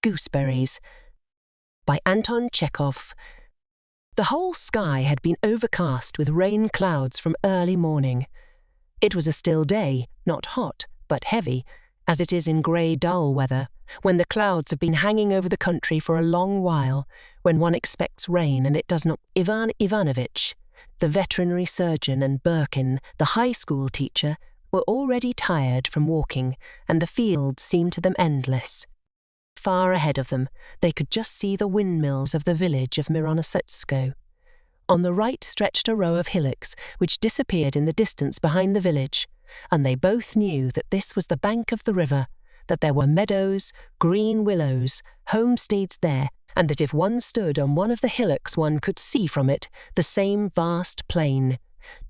Gooseberries by Anton Chekhov. The whole sky had been overcast with rain clouds from early morning. It was a still day, not hot, but heavy, as it is in grey dull weather, when the clouds have been hanging over the country for a long while, when one expects rain and it does not. Ivan Ivanovich, the veterinary surgeon, and Birkin, the high school teacher, were already tired from walking, and the fields seemed to them endless. Far ahead of them, they could just see the windmills of the village of Mironosetsko. On the right stretched a row of hillocks, which disappeared in the distance behind the village, and they both knew that this was the bank of the river, that there were meadows, green willows, homesteads there, and that if one stood on one of the hillocks one could see from it the same vast plain,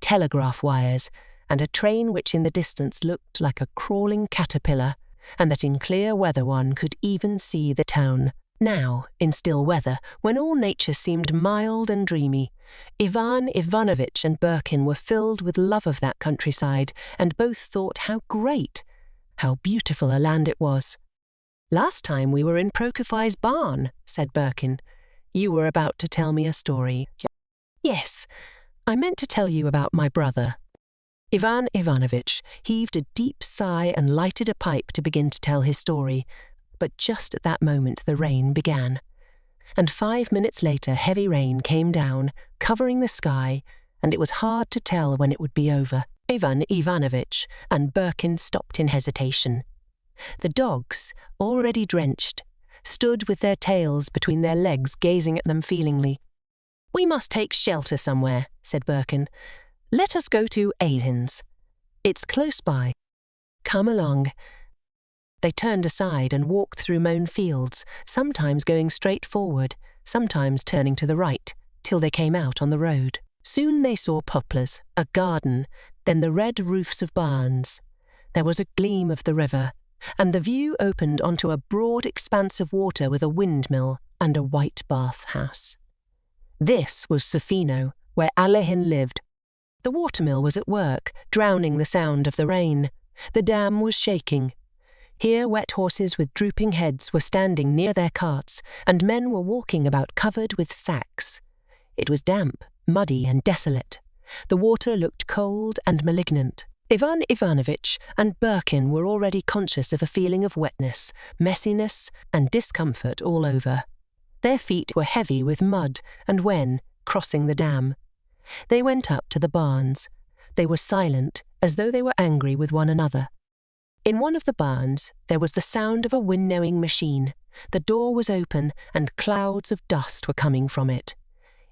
telegraph wires, and a train which in the distance looked like a crawling caterpillar, and that in clear weather one could even see the town. Now, in still weather, when all nature seemed mild and dreamy, Ivan Ivanovich and Birkin were filled with love of that countryside, and both thought how great, how beautiful a land it was. "Last time we were in Prokofi's barn," said Birkin. "You were about to tell me a story." "Yes, I meant to tell you about my brother." Ivan Ivanovich heaved a deep sigh and lighted a pipe to begin to tell his story, but just at that moment the rain began. And 5 minutes later heavy rain came down, covering the sky, and it was hard to tell when it would be over. Ivan Ivanovich and Birkin stopped in hesitation. The dogs, already drenched, stood with their tails between their legs gazing at them feelingly. "We must take shelter somewhere," said Birkin. "Let us go to Ailin's. It's close by. Come along." They turned aside and walked through mown fields, sometimes going straight forward, sometimes turning to the right, till they came out on the road. Soon they saw poplars, a garden, then the red roofs of barns. There was a gleam of the river, and the view opened onto a broad expanse of water with a windmill and a white bathhouse. This was Sofino, where Alehin lived. The watermill was at work, drowning the sound of the rain. The dam was shaking. Here wet horses with drooping heads were standing near their carts, and men were walking about covered with sacks. It was damp, muddy and desolate. The water looked cold and malignant. Ivan Ivanovich and Birkin were already conscious of a feeling of wetness, messiness and discomfort all over. Their feet were heavy with mud, and when, crossing the dam, they went up to the barns, they were silent, as though they were angry with one another. In one of the barns there was the sound of a winnowing machine. The door was open, and clouds of dust were coming from it.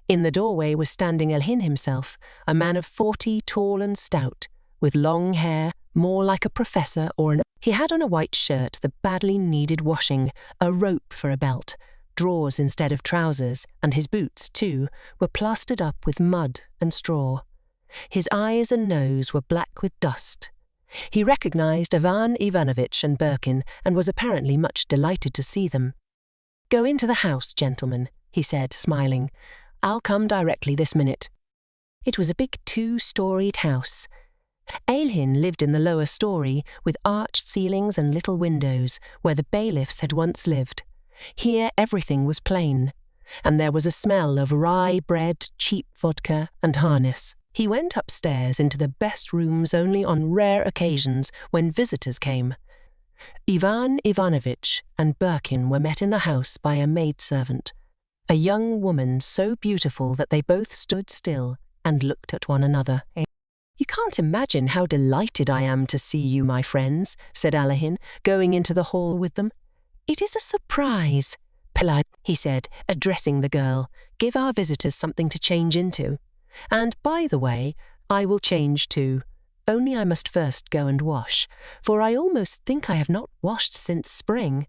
In the doorway was standing Elhin himself, a man of 40, tall and stout, with long hair, more like a professor or an... He had on a white shirt that badly needed washing, a rope for a belt, drawers instead of trousers, and his boots, too, were plastered up with mud and straw. His eyes and nose were black with dust. He recognized Ivan Ivanovich and Birkin, and was apparently much delighted to see them. "Go into the house, gentlemen," he said, smiling. "I'll come directly this minute." It was a big 2-storied house. Ailhin lived in the lower story, with arched ceilings and little windows, where the bailiffs had once lived. Here everything was plain, and there was a smell of rye bread, cheap vodka, and harness. He went upstairs into the best rooms only on rare occasions when visitors came. Ivan Ivanovich and Birkin were met in the house by a maidservant, a young woman so beautiful that they both stood still and looked at one another. "You can't imagine how delighted I am to see you, my friends," said Alehin, going into the hall with them. "It is a surprise. Pelagh," he said, addressing the girl, "give our visitors something to change into. And, by the way, I will change too, only I must first go and wash, for I almost think I have not washed since spring.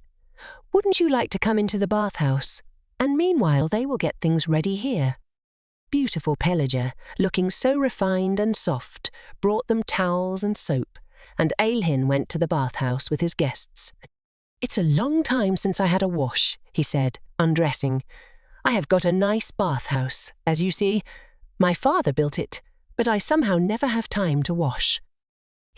Wouldn't you like to come into the bathhouse? And meanwhile they will get things ready here." Beautiful Pelagh, looking so refined and soft, brought them towels and soap, and Ailhin went to the bathhouse with his guests. "It's a long time since I had a wash," he said, undressing. "I have got a nice bathhouse, as you see. My father built it, but I somehow never have time to wash."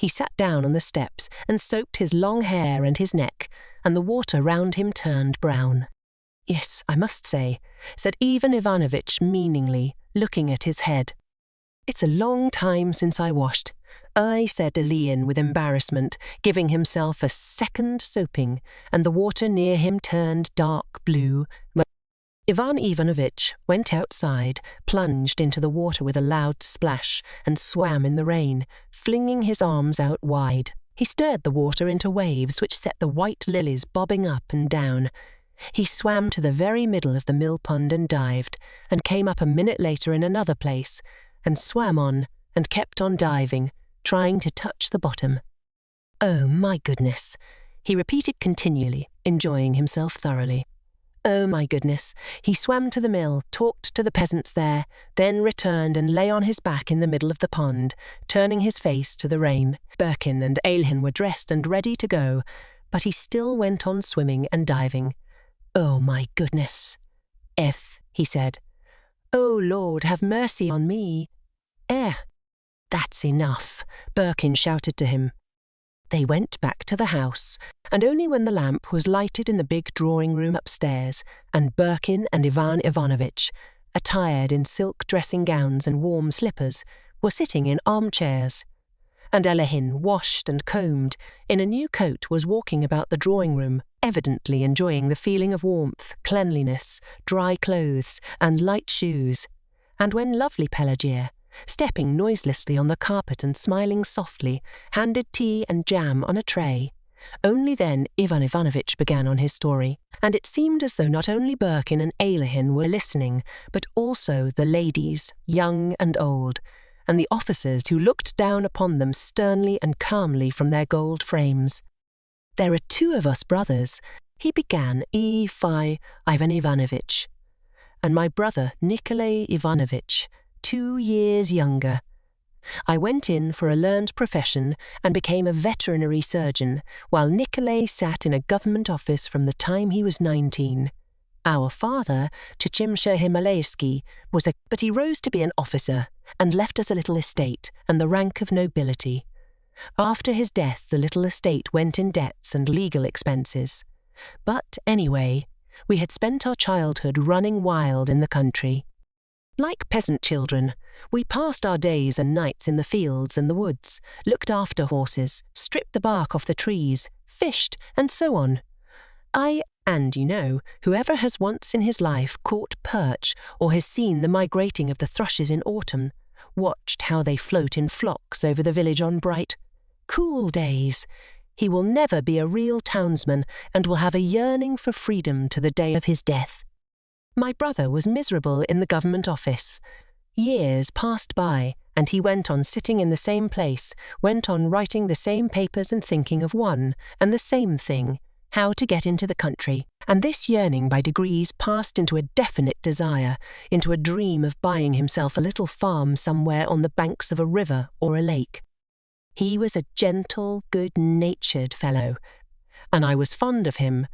He sat down on the steps and soaked his long hair and his neck, and the water round him turned brown. "Yes, I must say," said Ivan Ivanovitch meaningly, looking at his head. "It's a long time since I washed," said Elian with embarrassment, giving himself a second soaping, and the water near him turned dark blue. Ivan Ivanovitch went outside, plunged into the water with a loud splash, and swam in the rain, flinging his arms out wide. He stirred the water into waves which set the white lilies bobbing up and down. He swam to the very middle of the mill pond and dived, and came up a minute later in another place, and swam on, and kept on diving, trying to touch the bottom. "Oh, my goodness," he repeated continually, enjoying himself thoroughly. "Oh, my goodness." He swam to the mill, talked to the peasants there, then returned and lay on his back in the middle of the pond, turning his face to the rain. Birkin and Ailhin were dressed and ready to go, but he still went on swimming and diving. "Oh, my goodness." He said. "Oh, Lord, have mercy on me." That's enough," Birkin shouted to him. They went back to the house, and only when the lamp was lighted in the big drawing room upstairs, and Birkin and Ivan Ivanovitch, attired in silk dressing gowns and warm slippers, were sitting in armchairs, and Ailhin, washed and combed, in a new coat, was walking about the drawing room, evidently enjoying the feeling of warmth, cleanliness, dry clothes, and light shoes, and when lovely Pelagia, stepping noiselessly on the carpet and smiling softly, handed tea and jam on a tray. Only then Ivan Ivanovitch began on his story, and it seemed as though not only Birkin and Ailhin were listening, but also the ladies, young and old, and the officers who looked down upon them sternly and calmly from their gold frames. "There are two of us brothers," he began, Ivan Ivanovitch, "and my brother Nikolai Ivanovitch, 2 years younger. I went in for a learned profession and became a veterinary surgeon, while Nikolai sat in a government office from the time he was 19. Our father, Chechimsha Himalayski, but he rose to be an officer and left us a little estate and the rank of nobility. After his death, the little estate went in debts and legal expenses. But anyway, we had spent our childhood running wild in the country. Like peasant children, we passed our days and nights in the fields and the woods, looked after horses, stripped the bark off the trees, fished, and so on. Whoever has once in his life caught perch or has seen the migrating of the thrushes in autumn, watched how they float in flocks over the village on bright, cool days, he will never be a real townsman and will have a yearning for freedom to the day of his death. My brother was miserable in the government office. Years passed by, and he went on sitting in the same place, went on writing the same papers and thinking of one and the same thing, how to get into the country. And this yearning by degrees passed into a definite desire, into a dream of buying himself a little farm somewhere on the banks of a river or a lake. He was a gentle, good-natured fellow, and I was fond of him,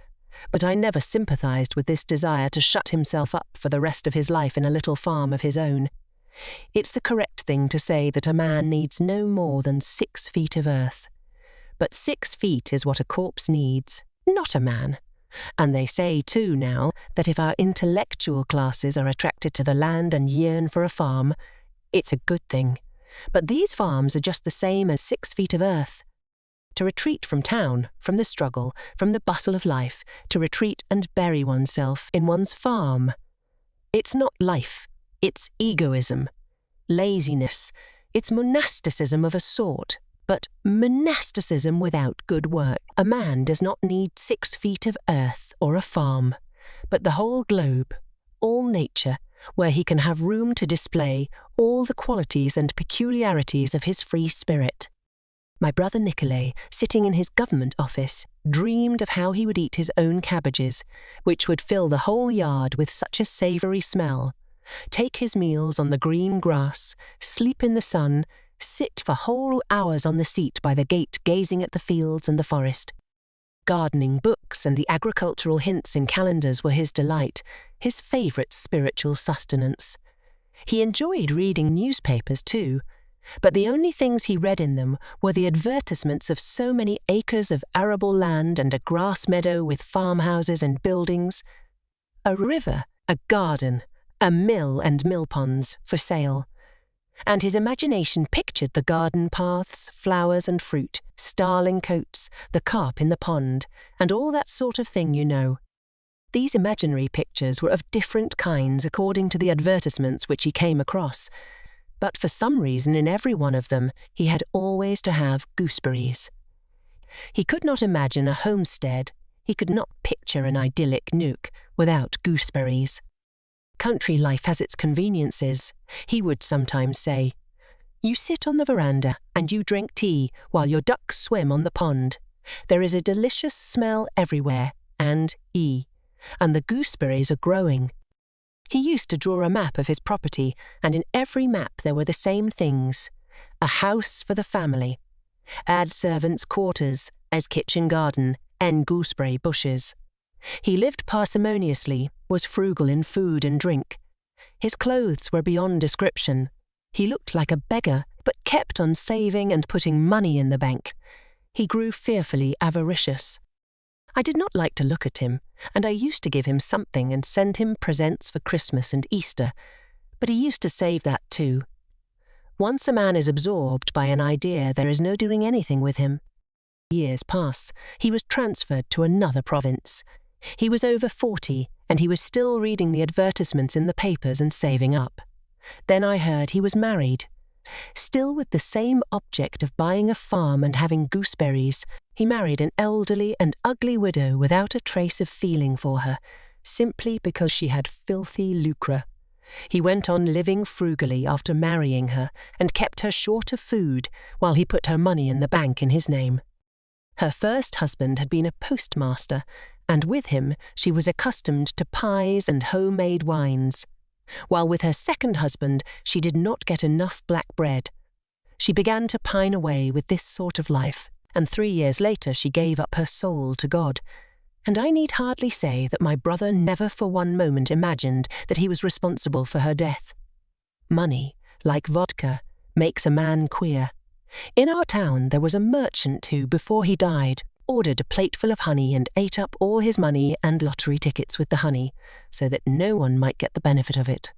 but I never sympathized with this desire to shut himself up for the rest of his life in a little farm of his own. It's the correct thing to say that a man needs no more than 6 feet of earth. But 6 feet is what a corpse needs, not a man. And they say, too, now, that if our intellectual classes are attracted to the land and yearn for a farm, it's a good thing. But these farms are just the same as 6 feet of earth. To retreat from town, from the struggle, from the bustle of life, to retreat and bury oneself in one's farm. It's not life, it's egoism, laziness, it's monasticism of a sort, but monasticism without good work. A man does not need 6 feet of earth or a farm, but the whole globe, all nature, where he can have room to display all the qualities and peculiarities of his free spirit. My brother Nikolai, sitting in his government office, dreamed of how he would eat his own cabbages, which would fill the whole yard with such a savoury smell, take his meals on the green grass, sleep in the sun, sit for whole hours on the seat by the gate gazing at the fields and the forest. Gardening books and the agricultural hints in calendars were his delight, his favourite spiritual sustenance. He enjoyed reading newspapers too, but the only things he read in them were the advertisements of so many acres of arable land and a grass meadow with farmhouses and buildings, a river, a garden, a mill and mill ponds for sale. And his imagination pictured the garden paths, flowers and fruit, starling coats, the carp in the pond, and all that sort of thing, you know. These imaginary pictures were of different kinds according to the advertisements which he came across, but for some reason in every one of them he had always to have gooseberries. He could not imagine a homestead, he could not picture an idyllic nook without gooseberries. Country life has its conveniences, he would sometimes say. You sit on the veranda and you drink tea while your ducks swim on the pond. There is a delicious smell everywhere, and the gooseberries are growing. He used to draw a map of his property, and in every map there were the same things. A house for the family. Add servants' quarters as kitchen garden and gooseberry bushes. He lived parsimoniously, was frugal in food and drink. His clothes were beyond description. He looked like a beggar, but kept on saving and putting money in the bank. He grew fearfully avaricious. I did not like to look at him, and I used to give him something and send him presents for Christmas and Easter, but he used to save that too. Once a man is absorbed by an idea, there is no doing anything with him. Years pass. He was transferred to another province. He was over 40, and he was still reading the advertisements in the papers and saving up. Then I heard he was married. Still with the same object of buying a farm and having gooseberries, he married an elderly and ugly widow without a trace of feeling for her, simply because she had filthy lucre. He went on living frugally after marrying her and kept her short of food while he put her money in the bank in his name. Her first husband had been a postmaster, and with him she was accustomed to pies and homemade wines, while with her second husband she did not get enough black bread. She began to pine away with this sort of life, and 3 years later she gave up her soul to God. And I need hardly say that my brother never for one moment imagined that he was responsible for her death. Money, like vodka, makes a man queer. In our town there was a merchant who, before he died, ordered a plateful of honey and ate up all his money and lottery tickets with the honey, so that no one might get the benefit of it.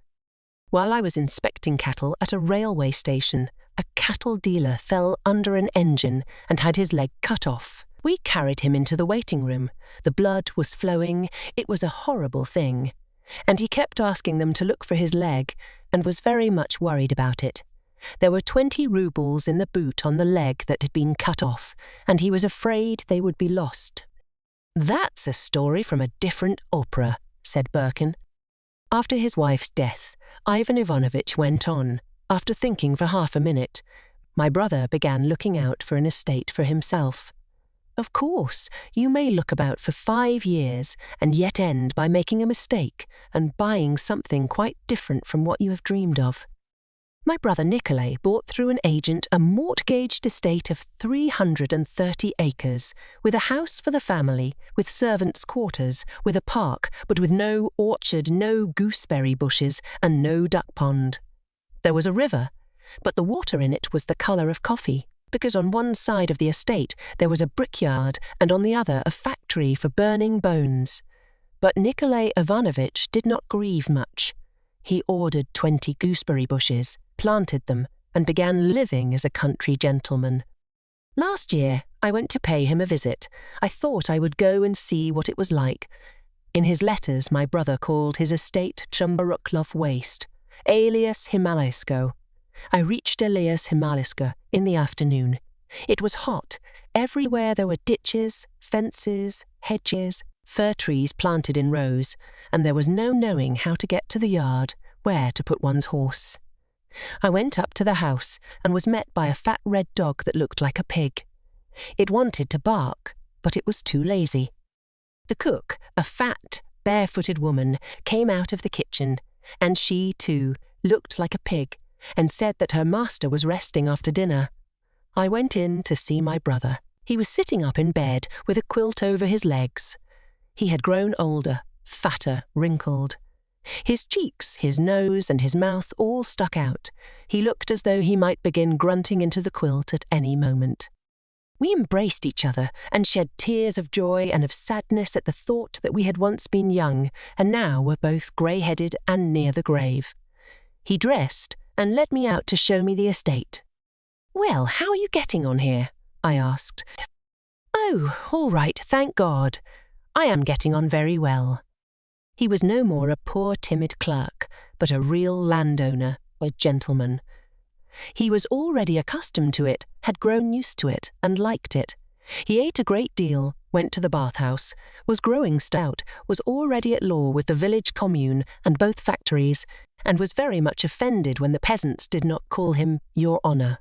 While I was inspecting cattle at a railway station, a cattle dealer fell under an engine and had his leg cut off. We carried him into the waiting room. The blood was flowing. It was a horrible thing. And he kept asking them to look for his leg and was very much worried about it. There were 20 rubles in the boot on the leg that had been cut off, and he was afraid they would be lost. "That's a story from a different opera," said Birkin. After his wife's death, Ivan Ivanovitch went on, after thinking for half a minute. My brother began looking out for an estate for himself. Of course, you may look about for 5 years and yet end by making a mistake and buying something quite different from what you have dreamed of. My brother Nikolay bought through an agent a mortgaged estate of 330 acres, with a house for the family, with servants' quarters, with a park, but with no orchard, no gooseberry bushes, and no duck pond. There was a river, but the water in it was the colour of coffee, because on one side of the estate there was a brickyard and on the other a factory for burning bones. But Nikolay Ivanovitch did not grieve much. He ordered 20 gooseberry bushes, planted them, and began living as a country gentleman. Last year I went to pay him a visit. I thought I would go and see what it was like. In his letters my brother called his estate Chumbaruklov Waste, alias Himalaysko. I reached alias Himalayska in the afternoon. It was hot. Everywhere there were ditches, fences, hedges, fir trees planted in rows, and there was no knowing how to get to the yard, where to put one's horse. I went up to the house and was met by a fat red dog that looked like a pig. It wanted to bark, but it was too lazy. The cook, a fat, barefooted woman, came out of the kitchen, and she, too, looked like a pig, and said that her master was resting after dinner. I went in to see my brother. He was sitting up in bed with a quilt over his legs. He had grown older, fatter, wrinkled. His cheeks, his nose, and his mouth all stuck out. He looked as though he might begin grunting into the quilt at any moment. We embraced each other and shed tears of joy and of sadness at the thought that we had once been young and now were both grey-headed and near the grave. He dressed and led me out to show me the estate. "Well, how are you getting on here?" I asked. "Oh, all right, thank God. I am getting on very well." He was no more a poor timid clerk, but a real landowner, a gentleman. He was already accustomed to it, had grown used to it, and liked it. He ate a great deal, went to the bathhouse, was growing stout, was already at law with the village commune and both factories, and was very much offended when the peasants did not call him Your Honour.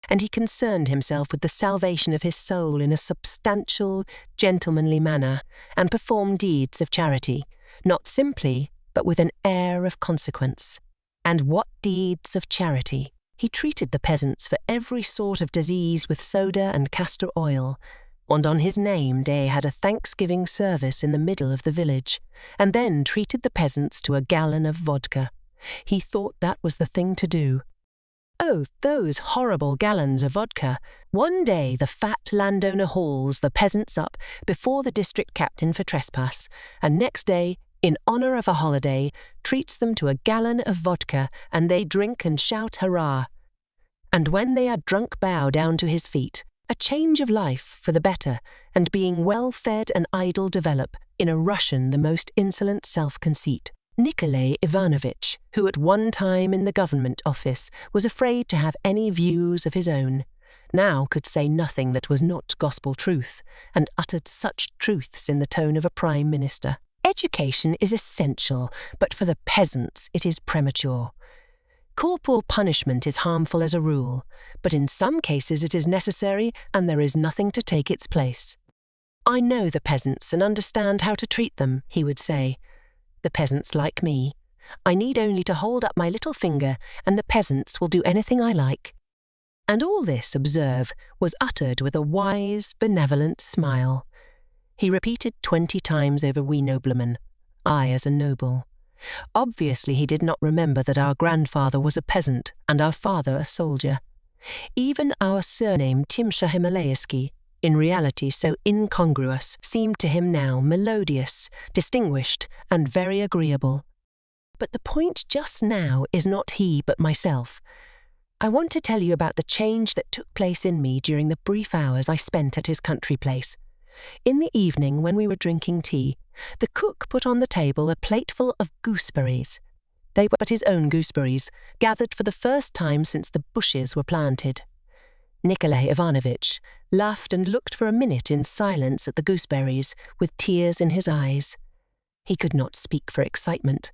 And he concerned himself with the salvation of his soul in a substantial, gentlemanly manner, and performed deeds of charity, not simply, but with an air of consequence. And what deeds of charity! He treated the peasants for every sort of disease with soda and castor oil, and on his name day had a Thanksgiving service in the middle of the village, and then treated the peasants to a gallon of vodka. He thought that was the thing to do. Oh, those horrible gallons of vodka! One day the fat landowner hauls the peasants up before the district captain for trespass, and next day, in honour of a holiday, treats them to a gallon of vodka, and they drink and shout hurrah. And when they are drunk bow down to his feet, a change of life for the better, and being well fed and idle develop, in a Russian the most insolent self-conceit. Nikolay Ivanovitch, who at one time in the government office was afraid to have any views of his own, now could say nothing that was not gospel truth, and uttered such truths in the tone of a prime minister. Education is essential, but for the peasants it is premature. Corporal punishment is harmful as a rule, but in some cases it is necessary and there is nothing to take its place. "I know the peasants and understand how to treat them," he would say. "The peasants like me. I need only to hold up my little finger and the peasants will do anything I like." And all this, observe, was uttered with a wise, benevolent smile. He repeated 20 times over "we noblemen," I as a noble. Obviously he did not remember that our grandfather was a peasant and our father a soldier. Even our surname Timsha-Himalayski, in reality so incongruous, seemed to him now melodious, distinguished, and very agreeable. But the point just now is not he but myself. I want to tell you about the change that took place in me during the brief hours I spent at his country place. In the evening, when we were drinking tea, the cook put on the table a plateful of gooseberries. They were but his own gooseberries, gathered for the first time since the bushes were planted. Nikolay Ivanovitch laughed and looked for a minute in silence at the gooseberries, with tears in his eyes. He could not speak for excitement.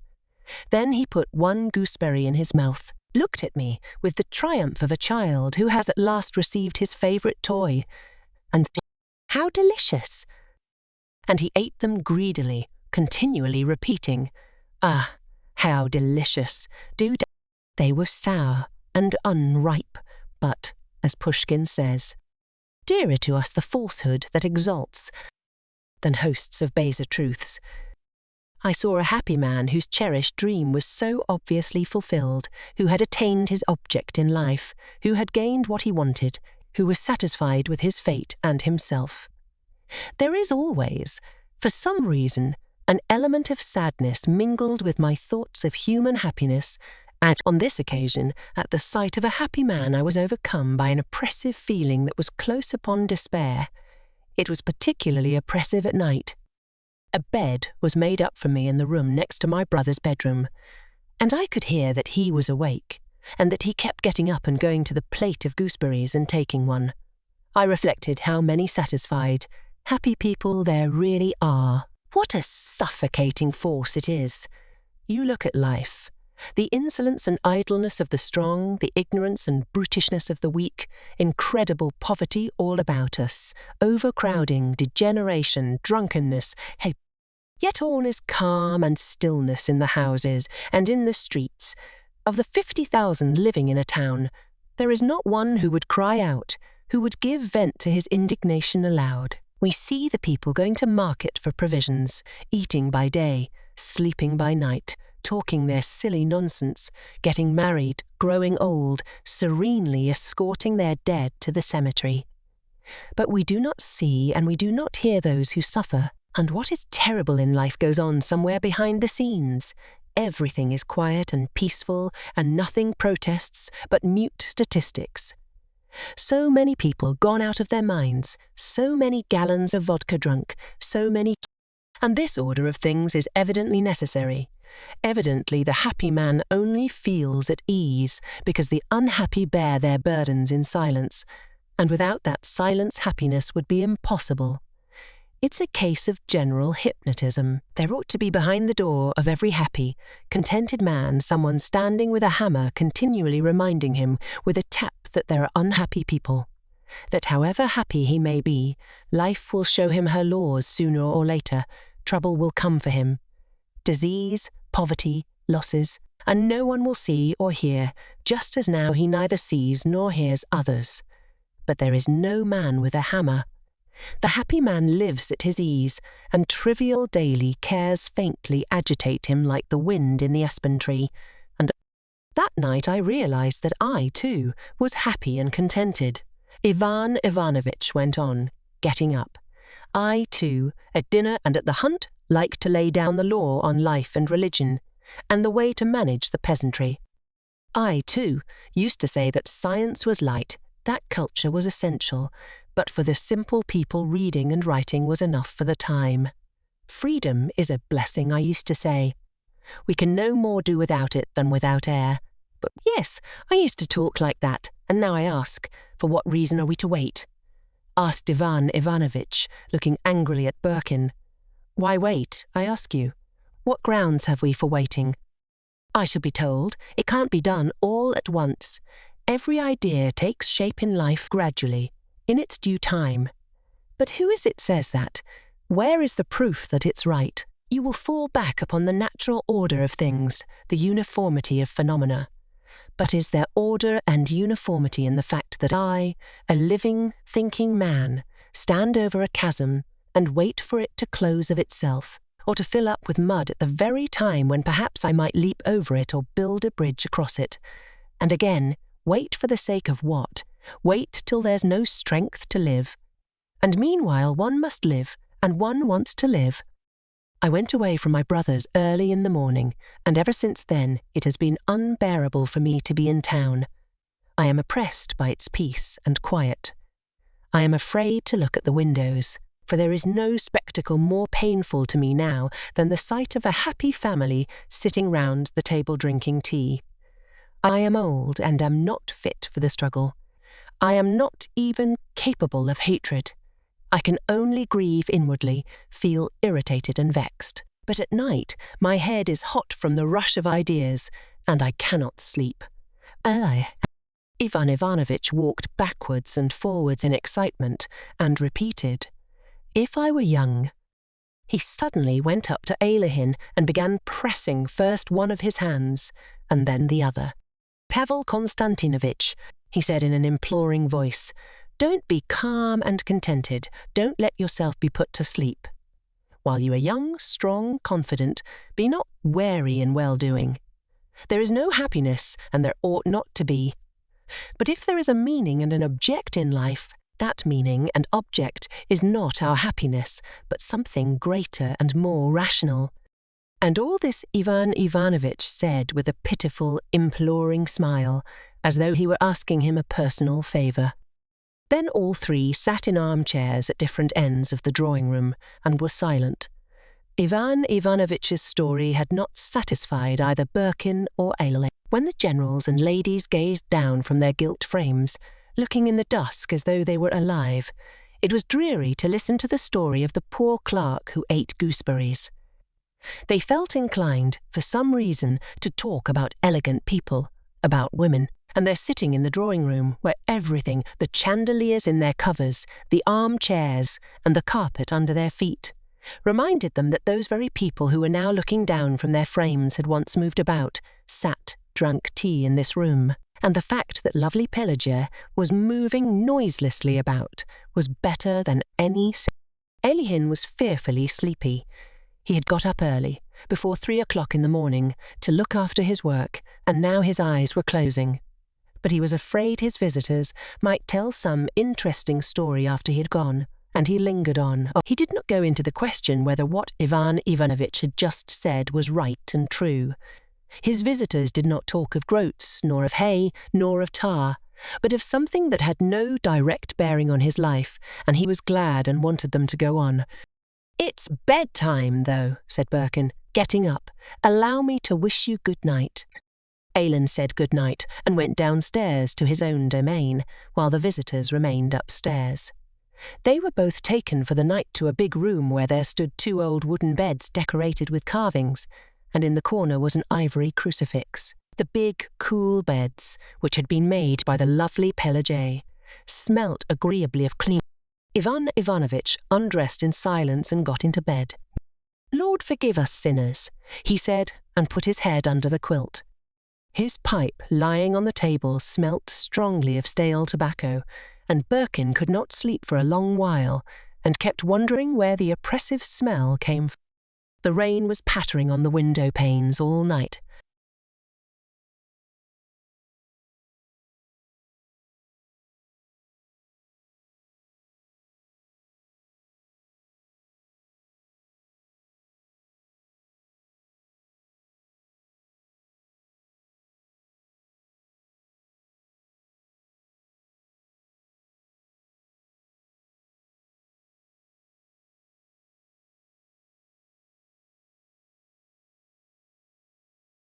Then he put one gooseberry in his mouth, looked at me with the triumph of a child who has at last received his favourite toy, and "How delicious!" And he ate them greedily, continually repeating, "Ah, how delicious! They were sour and unripe, but, as Pushkin says, dearer to us the falsehood that exalts than hosts of baser truths. I saw a happy man whose cherished dream was so obviously fulfilled, who had attained his object in life, who had gained what he wanted, who was satisfied with his fate and himself. There is always, for some reason, an element of sadness mingled with my thoughts of human happiness, and on this occasion, at the sight of a happy man, I was overcome by an oppressive feeling that was close upon despair. It was particularly oppressive at night. A bed was made up for me in the room next to my brother's bedroom, and I could hear that he was awake, and that he kept getting up and going to the plate of gooseberries and taking one. I reflected how many satisfied, happy people there really are. What a suffocating force it is! You look at life. The insolence and idleness of the strong, the ignorance and brutishness of the weak, incredible poverty all about us, overcrowding, degeneration, drunkenness, yet all is calm and stillness in the houses and in the streets. Of the 50,000 living in a town, there is not one who would cry out, who would give vent to his indignation aloud. We see the people going to market for provisions, eating by day, sleeping by night, talking their silly nonsense, getting married, growing old, serenely escorting their dead to the cemetery. But we do not see and we do not hear those who suffer, and what is terrible in life goes on somewhere behind the scenes. Everything is quiet and peaceful, and nothing protests but mute statistics. So many people gone out of their minds, so many gallons of vodka drunk, so many... And this order of things is evidently necessary. Evidently the happy man only feels at ease because the unhappy bear their burdens in silence, and without that silence happiness would be impossible. It's a case of general hypnotism. There ought to be behind the door of every happy, contented man someone standing with a hammer continually reminding him with a tap that there are unhappy people, that however happy he may be, life will show him her laws sooner or later, trouble will come for him. Disease, poverty, losses, and no one will see or hear, just as now he neither sees nor hears others. But there is no man with a hammer. The happy man lives at his ease, and trivial daily cares faintly agitate him like the wind in the aspen tree. And that night I realized that I, too, was happy and contented. Ivan Ivanovitch went on, getting up. I, too, at dinner and at the hunt, like to lay down the law on life and religion, and the way to manage the peasantry. I, too, used to say that science was light, that culture was essential, but for the simple people reading and writing was enough for the time. Freedom is a blessing, I used to say. We can no more do without it than without air. But yes, I used to talk like that, and now I ask, for what reason are we to wait? Asked Ivan Ivanovitch, looking angrily at Birkin. Why wait, I ask you? What grounds have we for waiting? I shall be told, it can't be done all at once. Every idea takes shape in life gradually, in its due time. But who is it says that? Where is the proof that it's right? You will fall back upon the natural order of things, the uniformity of phenomena. But is there order and uniformity in the fact that I, a living, thinking man, stand over a chasm and wait for it to close of itself, or to fill up with mud at the very time when perhaps I might leap over it or build a bridge across it? And again, wait for the sake of what? Wait till there's no strength to live. And meanwhile one must live, and one wants to live. I went away from my brother's early in the morning, and ever since then it has been unbearable for me to be in town. I am oppressed by its peace and quiet. I am afraid to look at the windows, for there is no spectacle more painful to me now than the sight of a happy family sitting round the table drinking tea. I am old and am not fit for the struggle. I am not even capable of hatred. I can only grieve inwardly, feel irritated and vexed. But at night my head is hot from the rush of ideas, and I cannot sleep. Ivan Ivanovitch walked backwards and forwards in excitement, and repeated, "If I were young." He suddenly went up to Alihin and began pressing first one of his hands, and then the other. "Pavel Konstantinovitch," he said in an imploring voice, "don't be calm and contented. Don't let yourself be put to sleep. While you are young, strong, confident, be not wary in well-doing. There is no happiness, and there ought not to be. But if there is a meaning and an object in life, that meaning and object is not our happiness, but something greater and more rational." And all this Ivan Ivanovitch said with a pitiful, imploring smile, as though he were asking him a personal favour. Then all three sat in armchairs at different ends of the drawing-room and were silent. Ivan Ivanovitch's story had not satisfied either Birkin or Alihin. When the generals and ladies gazed down from their gilt frames, looking in the dusk as though they were alive, it was dreary to listen to the story of the poor clerk who ate gooseberries. They felt inclined, for some reason, to talk about elegant people, about women, and their sitting in the drawing-room where everything, the chandeliers in their covers, the armchairs, and the carpet under their feet, reminded them that those very people who were now looking down from their frames had once moved about, sat, drank tea in this room, and the fact that lovely Pelagia was moving noiselessly about was better than any... Alihin was fearfully sleepy. He had got up early, before 3 o'clock in the morning to look after his work, and now his eyes were closing. But he was afraid his visitors might tell some interesting story after he had gone, and he lingered on. He did not go into the question whether what Ivan Ivanovitch had just said was right and true. His visitors did not talk of groats, nor of hay, nor of tar, but of something that had no direct bearing on his life, and he was glad and wanted them to go on. "It's bedtime, though," said Birkin, getting up. "Allow me to wish you good night." Aylin said good night and went downstairs to his own domain, while the visitors remained upstairs. They were both taken for the night to a big room where there stood 2 old wooden beds decorated with carvings, and in the corner was an ivory crucifix. The big, cool beds, which had been made by the lovely Pelagie, smelt agreeably of clean. Ivan Ivanovitch undressed in silence and got into bed. "Lord forgive us sinners," he said, and put his head under the quilt. His pipe, lying on the table, smelt strongly of stale tobacco, and Birkin could not sleep for a long while, and kept wondering where the oppressive smell came from. The rain was pattering on the window panes all night,